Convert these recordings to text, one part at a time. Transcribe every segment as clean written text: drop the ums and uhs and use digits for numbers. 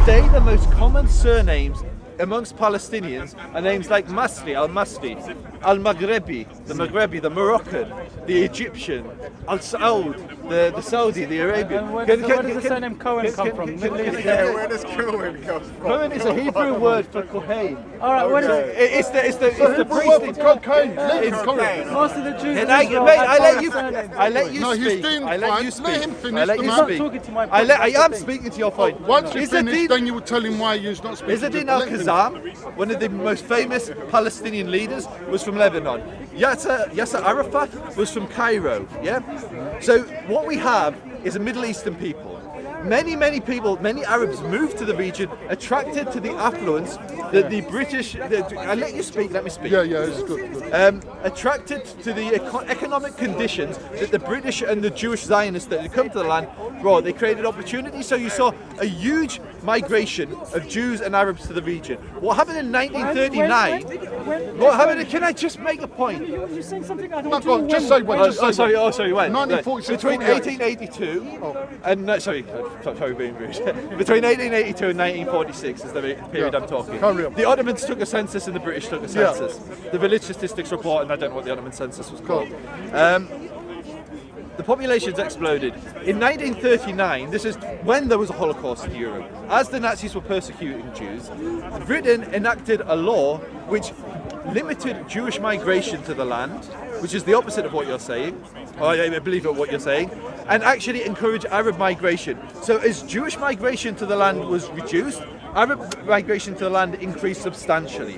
Today, the most common surnames amongst Palestinians are names like Masri, Al-Masri, Al-Maghrebi, the Moroccan, the Egyptian, Al-Saud, the Saudi, the Arabian. Where does the surname Cohen come from? Where does Cohen come from? Cohen is a Hebrew word for Kohen. Alright, what is it? It's the priest. Cocaine. Most of the Jews in And Israel mate, have I let that you surname. No, he's speak. doing I let fine. you speak. Let him finish. I let the you man. Not speak. talking to my I point, am that's the thing. speaking to your point. Once you finish, Izzadin- then you will tell him why you're not speaking. Izzadin Let him finish. al-Qassam, one of the most famous Palestinian leaders, was from Lebanon. Yasser Arafat was from Cairo. Yeah. So what we have is a Middle Eastern people. Many people, many Arabs moved to the region, attracted to the affluence that the British. I let you speak. Let me speak. Yeah, it's good. Attracted to the economic conditions that the British and the Jewish Zionists that had come to the land brought. They created opportunities, so you saw a huge migration of Jews and Arabs to the region. What happened in 1939? What happened? Can I just make a point? You're saying something I No, don't go on, do. just say when. Just say when. Sorry, when? 1946, Between 48. 1882 and sorry, being rude. Between 1882 and 1946 is the period I'm talking. Carry on. The Ottomans took a census and the British took a census. The Village Statistics Report, and I don't know what the Ottoman census was called. The populations exploded. In 1939, this is when there was a Holocaust in Europe. As the Nazis were persecuting Jews, Britain enacted a law which limited Jewish migration to the land, which is the opposite of what you're saying, or I believe what you're saying, and actually encouraged Arab migration. So as Jewish migration to the land was reduced, Arab migration to the land increased substantially.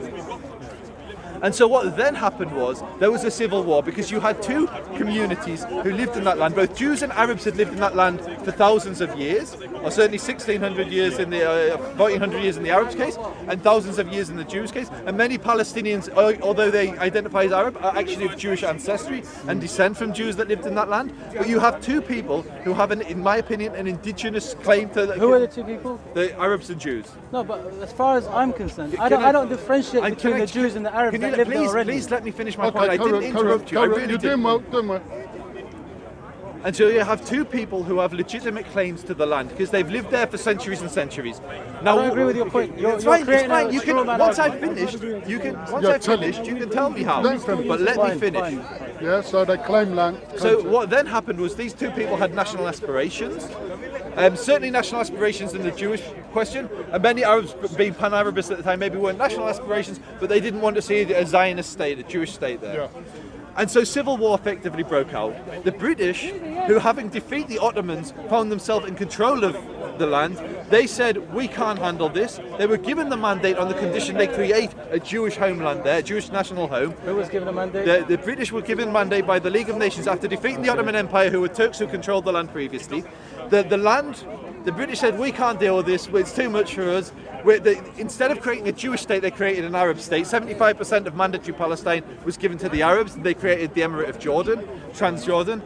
And so what then happened was there was a civil war because you had two communities who lived in that land. Both Jews and Arabs had lived in that land for thousands of years, or certainly 1600 years in the 1400 years in the Arabs' case, and thousands of years in the Jews' case. And many Palestinians, although they identify as Arab, are actually of Jewish ancestry and descend from Jews that lived in that land. But you have two people who have, in my opinion, an indigenous claim to. Who are the two people? The Arabs and Jews. No, but as far as I'm concerned, I don't differentiate between the Jews and the Arabs that live there already. Please let me finish my point. I didn't interrupt you. I really You're didn't. doing well. And so you have two people who have legitimate claims to the land because they've lived there for centuries and centuries. Now, I don't agree with your point. It's fine. You can. straw man Once I've argument. finished, you can. Once I've finished, you can tell me how. Let him finish. But let me Fine, finish. fine. Yeah, so they claim land. So what then happened was these two people had national aspirations. Certainly national aspirations in the Jewish question, and many Arabs, being pan-Arabists at the time, maybe weren't national aspirations, but they didn't want to see a Zionist state, a Jewish state there. Yeah. And so civil war effectively broke out. The British, who having defeated the Ottomans, found themselves in control of the land, they said, we can't handle this. They were given the mandate on the condition they create a Jewish homeland there, a Jewish national home. Who was given a mandate? The British were given mandate by the League of Nations after defeating the Ottoman Empire, who were Turks who controlled the land previously. The British said, we can't deal with this, it's too much for us. Instead of creating a Jewish state, they created an Arab state. 75% of mandatory Palestine was given to the Arabs, and they created the Emirate of Jordan, Transjordan.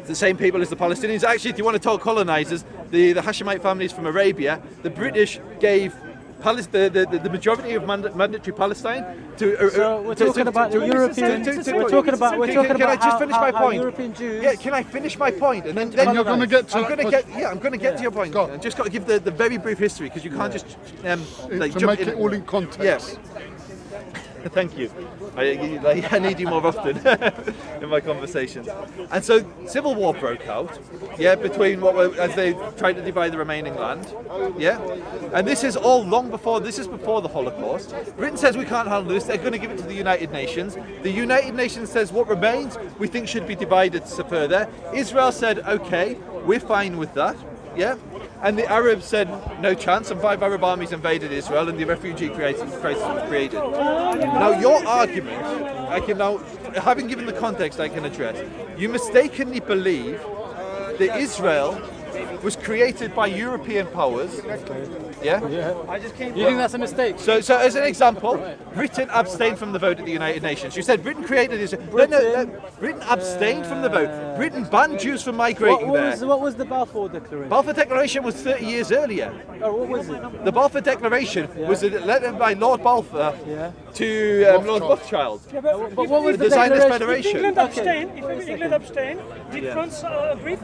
The same people as the Palestinians. Actually, if you want to talk colonizers, the Hashemite families from Arabia, the British gave the majority of mandatory Palestine to. So we're talking about the European. We're talking about Can I just finish my how point? European Jews. Yeah, can I finish my point? And then you're going to get to I'm going to get to your point. Go on. I've just got to give the very brief history because you can't just to jump make in. it all in context. Yes. Thank you. I need you more often in my conversations. And so civil war broke out, between as they tried to divide the remaining land, And this is all before the Holocaust. Britain says we can't handle this. They're going to give it to the United Nations. The United Nations says what remains we think should be divided further. Israel said, okay, we're fine with that. And the Arabs said no chance, and 5 Arab armies invaded Israel, and the refugee crisis was created. Now, your argument, having given the context, I can address. You mistakenly believe that Israel was created by European powers. Yeah? You think that's a mistake? So as an example, Britain abstained from the vote at the United Nations. You said Britain created Israel. Britain abstained from the vote. Britain banned Jews from migrating there. What was the Balfour Declaration? Balfour Declaration was 30 years earlier. Oh, what was it? The Balfour Declaration was a letter by Lord Balfour to Lord Rothschild. Yeah, but what was the Zionist Federation? If England abstained, did France agree?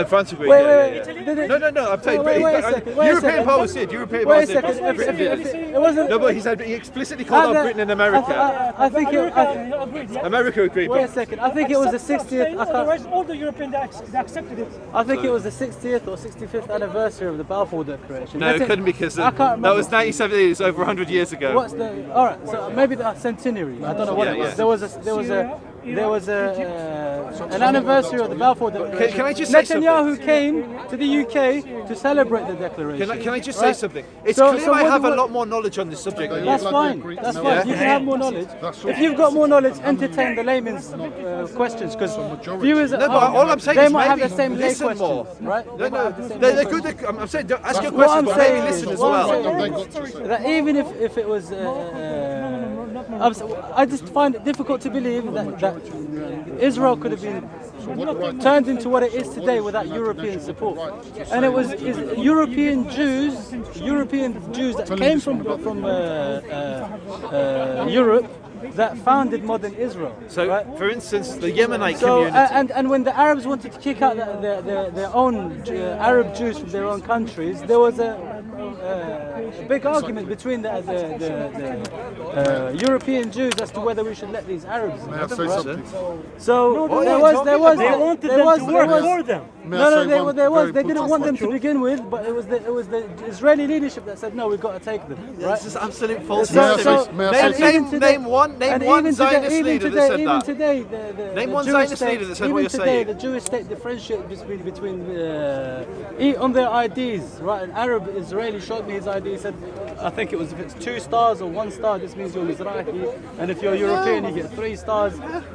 France agreed. Wait. No. I'm saying Wait a second. European powers did. European Wait powers a did. second. It wasn't. No, but he explicitly called out Britain and America. I think agreed, yeah? America agreed. Wait a second. I think it was the 60th. Otherwise, all the Europeans accepted it. I think it was the 60th or 65th anniversary of the Balfour Declaration. No, it couldn't because I can't that remember. was 1970. It's over 100 years ago. What's the? All right, so maybe the centenary. I don't know what it was. There was an anniversary of the Balfour Declaration. Can I just say Netanyahu came to the UK to celebrate the declaration. Can I just say something? It's clear I have a lot more knowledge on this subject than you. That's fine. That's fine. You can have more knowledge. If you've got more knowledge, entertain the layman's questions, because viewers at home, all I'm saying they is might have maybe the same lay listen questions, more. right? No, they're good. I'm saying ask your questions, but maybe listen as well. That even if it was, I just find it difficult to believe that Israel could have been turned into what it is today without European support. And it was European Jews that came from Europe that founded modern Israel. So, right? for instance, the Yemenite community. And when the Arabs wanted to kick out their own Arab Jews from their own countries, there was a big argument between the European Jews as to whether we should let these Arabs in. May I say something? So They wanted them to work for them. They didn't want them to begin with, but it was the Israeli leadership that said no, we've got to take them. Right? This is absolute false. Name one Zionist leader that said that. Today, Name one Zionist leader that said what you're saying. The Jewish state differentiates between on their IDs, right? An Arab Israeli showed me his ID. He said, I think it was if it's 2 stars or 1 star, this means you're Mizrahi, and if you're European, you get 3 stars,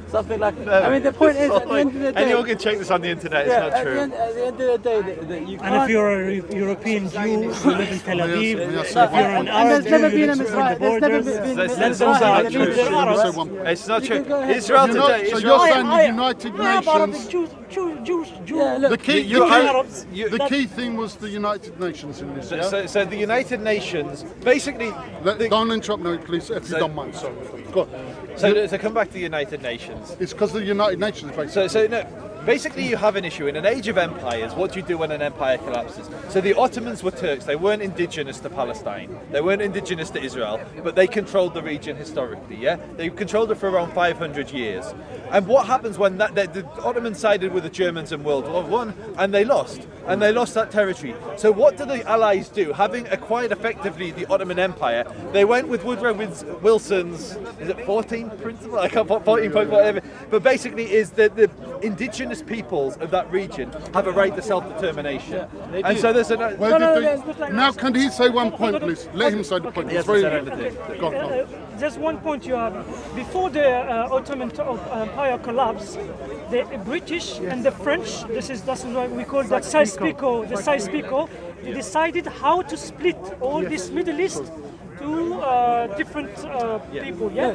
something like that. I mean, the point is, at the end of the day, anyone can check this on the internet. It's not true. At the end of the day, that you can't. And if you're a European Jew, you live in Tel Aviv, if you're an and Arab there's never Jew, you been a live in the Mizrahi. There's never borders. been That's also not true. It's not true. Israel today. So Israel. you're saying the United Nations. Jews. Yeah, look, The key thing was the United Nations in this. Yeah? So the United Nations, basically. Don't interrupt me, please, if you don't mind. Sorry. Go on. So come back to the United Nations. It's because the United Nations, basically. So no. Basically, you have an issue in an age of empires. What do you do when an empire collapses? So the Ottomans were Turks. They weren't indigenous to Palestine. They weren't indigenous to Israel, but they controlled the region historically. Yeah, they controlled it for around 500 years. And what happens when the Ottomans sided with the Germans in World War I, and they lost that territory. So what do the Allies do? Having acquired effectively the Ottoman Empire, they went with Woodrow Wilson's 14th principle? I can't 14 point whatever. But basically, is that the indigenous peoples of that region have a right to self-determination. Yeah, and so there's a now can he say one point, please? Let him say the point. Yes, Go on. Just one point you have. Before the Ottoman Empire collapsed, the British and the French, that's what we call that Sykes-Picot, they decided how to split all this Middle East to different people. Yeah,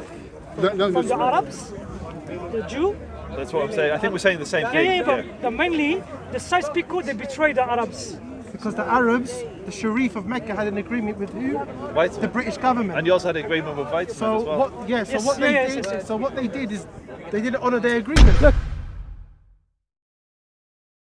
from the Arabs, the Jew. That's what I'm saying. I think we're saying the same thing. But mainly the Sykes-Picot, they betrayed the Arabs. Because the Arabs, the Sharif of Mecca had an agreement with who? Weizmann. The British government. And you also had an agreement with Weizmann as well. What they did is they didn't honour their agreement. Look,